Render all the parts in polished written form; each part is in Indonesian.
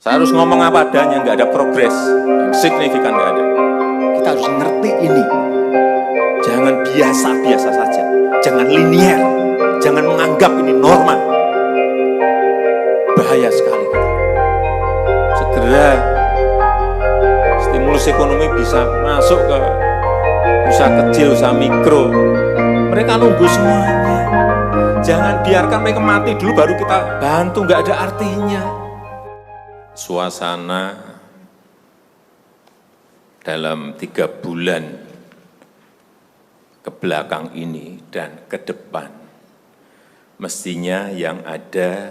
Saya harus ngomong apa adanya, nggak ada progres yang signifikan, nggak ada. Kita harus ngerti ini. Jangan biasa-biasa saja, jangan linier, jangan menganggap ini norma. Bahaya sekali kita. Segera stimulus ekonomi bisa masuk ke usaha kecil, usaha mikro. Mereka nunggu semuanya. Jangan biarkan mereka mati dulu baru kita bantu, nggak ada artinya. Suasana dalam 3 bulan ke belakang ini dan ke depan, mestinya yang ada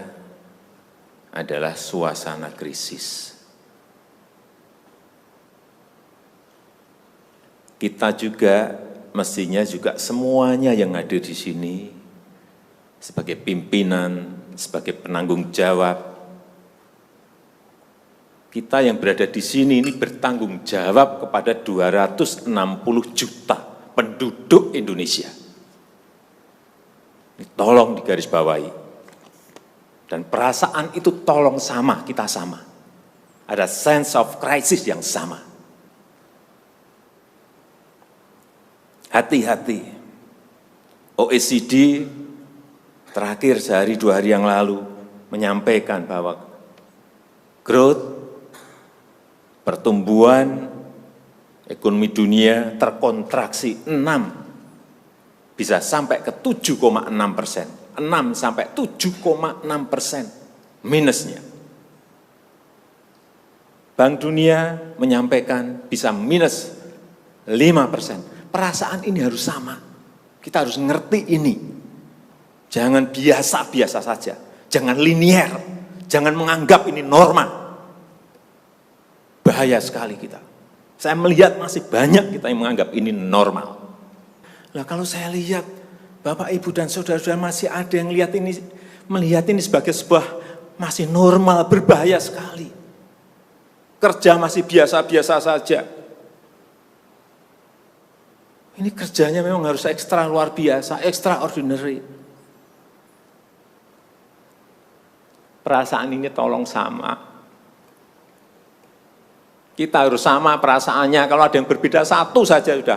adalah suasana krisis. Kita juga mestinya juga semuanya yang ada di sini sebagai pimpinan, sebagai penanggung jawab, kita yang berada di sini ini bertanggung jawab kepada 260 juta penduduk Indonesia. Ini tolong digarisbawahi. Dan perasaan itu tolong sama, kita sama. Ada sense of crisis yang sama. Hati-hati. OECD terakhir sehari 2 hari yang lalu menyampaikan bahwa growth, pertumbuhan ekonomi dunia terkontraksi 6, bisa sampai ke 7,6%. 6 sampai 7,6% minusnya. Bank Dunia menyampaikan bisa minus 5%. Perasaan ini harus sama. Kita harus ngerti ini. Jangan biasa-biasa saja. Jangan linier. Jangan menganggap ini norma. Bahaya sekali kita. Saya melihat masih banyak kita yang menganggap ini normal. Nah kalau saya lihat, Bapak, Ibu, dan saudara-saudara masih ada yang melihat ini sebagai sebuah masih normal, berbahaya sekali. Kerja masih biasa-biasa saja. Ini kerjanya memang harus ekstra luar biasa, extraordinary. Perasaan ini tolong sama. Kita harus sama perasaannya, kalau ada yang berbeda satu saja sudah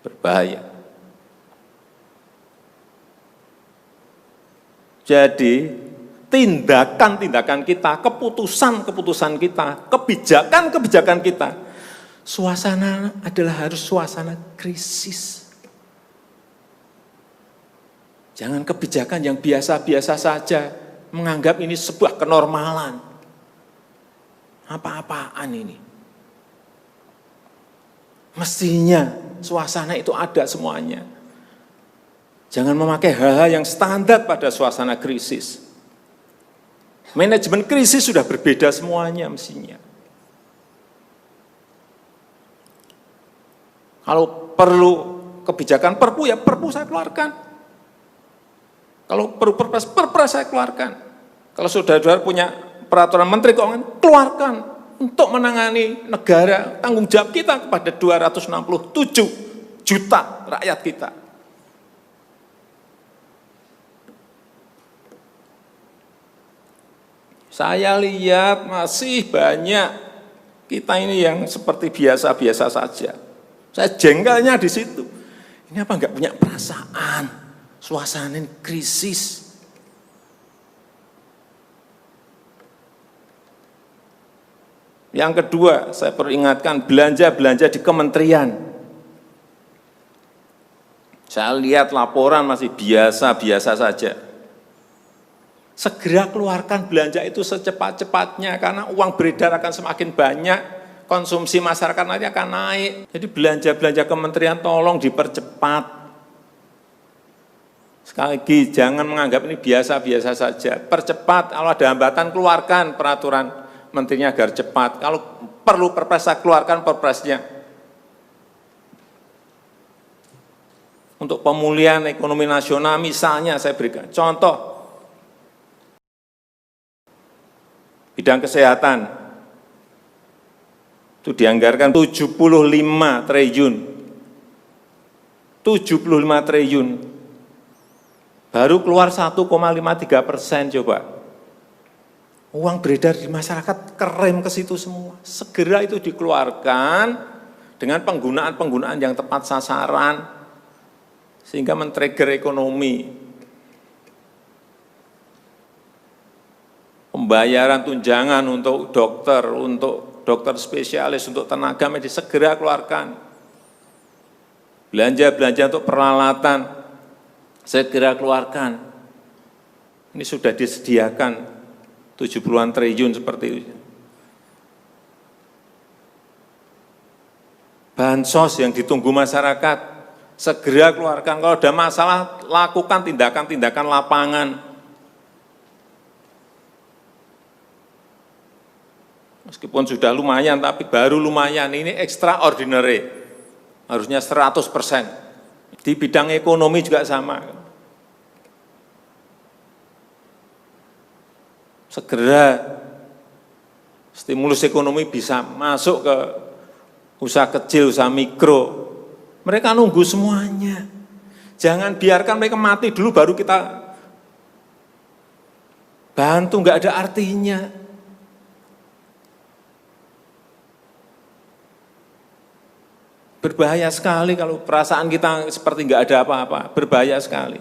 berbahaya. Jadi, tindakan-tindakan kita, keputusan-keputusan kita, kebijakan-kebijakan kita, suasana adalah harus suasana krisis. Jangan kebijakan yang biasa-biasa saja, menganggap ini sebuah kenormalan. Apa-apaan ini? Mestinya suasana itu ada semuanya. Jangan memakai hal-hal yang standar pada suasana krisis. Manajemen krisis sudah berbeda semuanya mestinya. Kalau perlu kebijakan perpu, ya perpu saya keluarkan. Kalau perlu perpres saya keluarkan. Kalau saudara-saudara punya peraturan menteri keuangan, keluarkan untuk menangani negara, tanggung jawab kita kepada 267 juta rakyat kita. Saya lihat masih banyak kita ini yang seperti biasa-biasa saja. Saya jengkelnya di situ. Ini apa enggak punya perasaan, suasana krisis. Yang kedua, saya perlu ingatkan belanja-belanja di kementerian. Saya lihat laporan masih biasa-biasa saja. Segera keluarkan belanja itu secepat-cepatnya, karena uang beredar akan semakin banyak, konsumsi masyarakat nanti akan naik. Jadi belanja-belanja kementerian tolong dipercepat. Sekali lagi, jangan menganggap ini biasa-biasa saja. Percepat, kalau ada hambatan keluarkan peraturan menterinya agar cepat. Kalau perlu perpres, saya keluarkan perpresnya. Untuk pemulihan ekonomi nasional misalnya saya berikan contoh. Bidang kesehatan. Itu dianggarkan 75 triliun. 75 triliun. Baru keluar 1,53% coba. Uang beredar di masyarakat kerem ke situ semua. Segera itu dikeluarkan dengan penggunaan-penggunaan yang tepat sasaran, sehingga men-trigger ekonomi. Pembayaran tunjangan untuk dokter spesialis, untuk tenaga medis, segera keluarkan. Belanja-belanja untuk peralatan, segera keluarkan. Ini sudah disediakan 70-an triliun seperti itu. Bansos yang ditunggu masyarakat, segera keluarkan. Kalau ada masalah, lakukan tindakan-tindakan lapangan. Meskipun sudah lumayan, tapi baru lumayan. Ini extraordinary, harusnya 100%. Di bidang ekonomi juga sama. Segera stimulus ekonomi bisa masuk ke usaha kecil, usaha mikro. Mereka nunggu semuanya. Jangan biarkan mereka mati dulu baru kita bantu, nggak ada artinya. Berbahaya sekali kalau perasaan kita seperti nggak ada apa-apa, berbahaya sekali.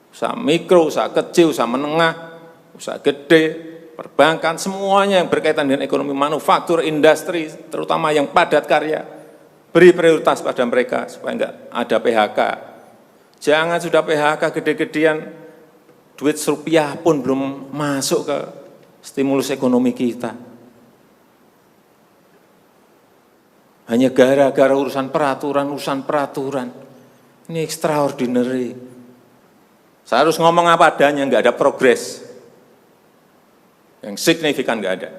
Usaha mikro, usaha kecil, usaha menengah, usaha gede, perbankan, semuanya yang berkaitan dengan ekonomi manufaktur, industri, terutama yang padat karya, beri prioritas pada mereka supaya enggak ada PHK. Jangan sudah PHK gede-gedean, duit rupiah pun belum masuk ke stimulus ekonomi kita. Hanya gara-gara urusan peraturan. Ini extraordinary. Saya harus ngomong apa adanya, nggak ada progres. Yang signifikan nggak ada.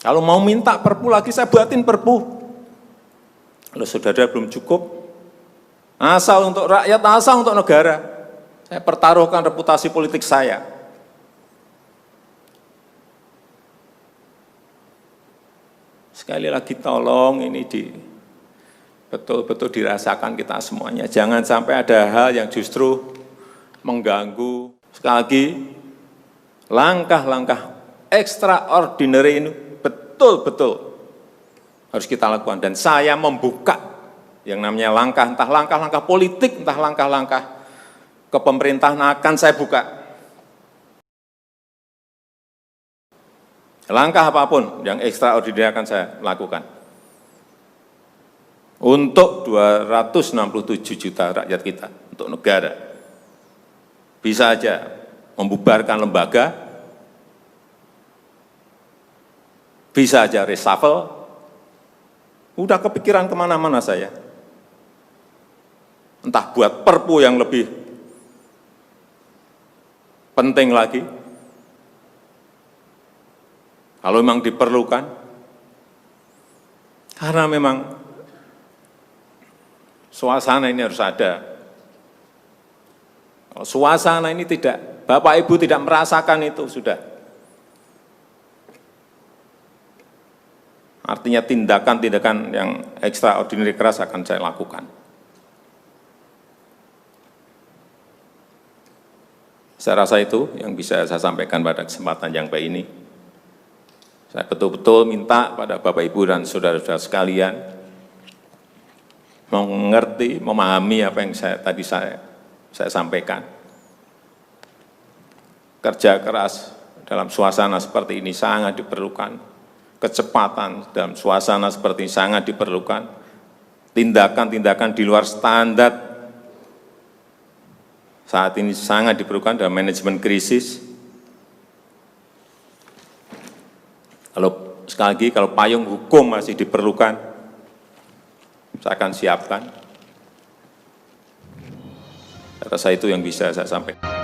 Kalau mau minta perpu lagi, saya buatin perpu. Kalau saudara belum cukup, asal untuk rakyat, asal untuk negara. Saya pertaruhkan reputasi politik saya. Sekali lagi tolong ini betul-betul dirasakan kita semuanya. Jangan sampai ada hal yang justru mengganggu. Sekali lagi, langkah-langkah extraordinary ini betul-betul harus kita lakukan. Dan saya membuka yang namanya langkah, entah langkah-langkah politik, entah langkah-langkah kepemerintahan akan saya buka. Langkah apapun yang extraordinary akan saya lakukan. Untuk 267 juta rakyat kita, untuk negara. Bisa aja membubarkan lembaga, bisa aja reshuffle, udah kepikiran kemana-mana saya. Entah buat perpu yang lebih penting lagi, kalau memang diperlukan, karena memang suasana ini harus ada. Kalau suasana ini tidak, Bapak Ibu tidak merasakan itu, sudah. Artinya tindakan-tindakan yang extraordinary keras akan saya lakukan. Saya rasa itu yang bisa saya sampaikan pada kesempatan yang baik ini. Saya betul-betul minta pada Bapak Ibu dan saudara-saudara sekalian, mengerti, memahami apa yang tadi saya sampaikan. Kerja keras dalam suasana seperti ini sangat diperlukan. Kecepatan dalam suasana seperti ini sangat diperlukan. Tindakan-tindakan di luar standar saat ini sangat diperlukan dalam manajemen krisis. Sekali lagi, kalau payung hukum masih diperlukan, saya akan siapkan. Saya rasa itu yang bisa saya sampaikan.